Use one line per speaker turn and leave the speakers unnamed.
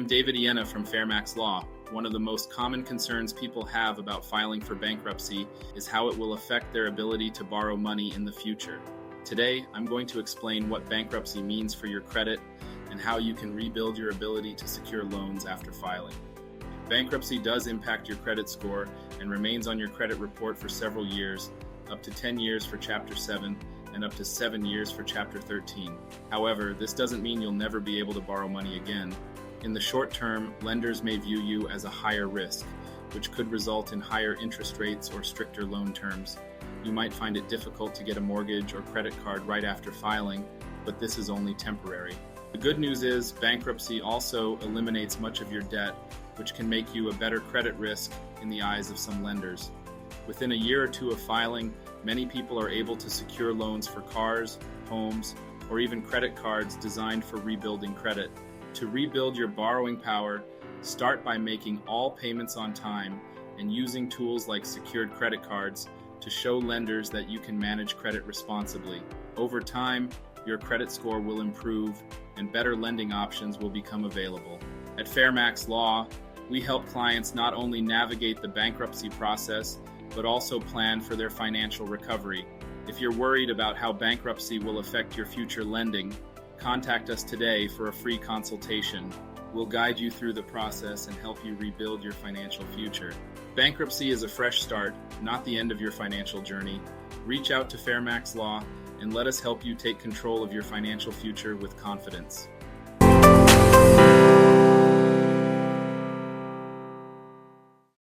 I'm David Ienna from Fairmax Law. One of the most common concerns people have about filing for bankruptcy is how it will affect their ability to borrow money in the future. Today, I'm going to explain what bankruptcy means for your credit and how you can rebuild your ability to secure loans after filing. Bankruptcy does impact your credit score and remains on your credit report for several years, up to 10 years for Chapter 7 and up to 7 years for Chapter 13. However, this doesn't mean you'll never be able to borrow money again. In the short term, lenders may view you as a higher risk, which could result in higher interest rates or stricter loan terms. You might find it difficult to get a mortgage or credit card right after filing, but this is only temporary. The good news is bankruptcy also eliminates much of your debt, which can make you a better credit risk in the eyes of some lenders. Within a year or two of filing, many people are able to secure loans for cars, homes, or even credit cards designed for rebuilding credit. To rebuild your borrowing power, start by making all payments on time and using tools like secured credit cards to show lenders that you can manage credit responsibly. Over time, your credit score will improve and better lending options will become available. At Fairmax Law, we help clients not only navigate the bankruptcy process, but also plan for their financial recovery. If you're worried about how bankruptcy will affect your future lending, contact us today for a free consultation. We'll guide you through the process and help you rebuild your financial future. Bankruptcy is a fresh start, not the end of your financial journey. Reach out to Fairmax Law and let us help you take control of your financial future with confidence.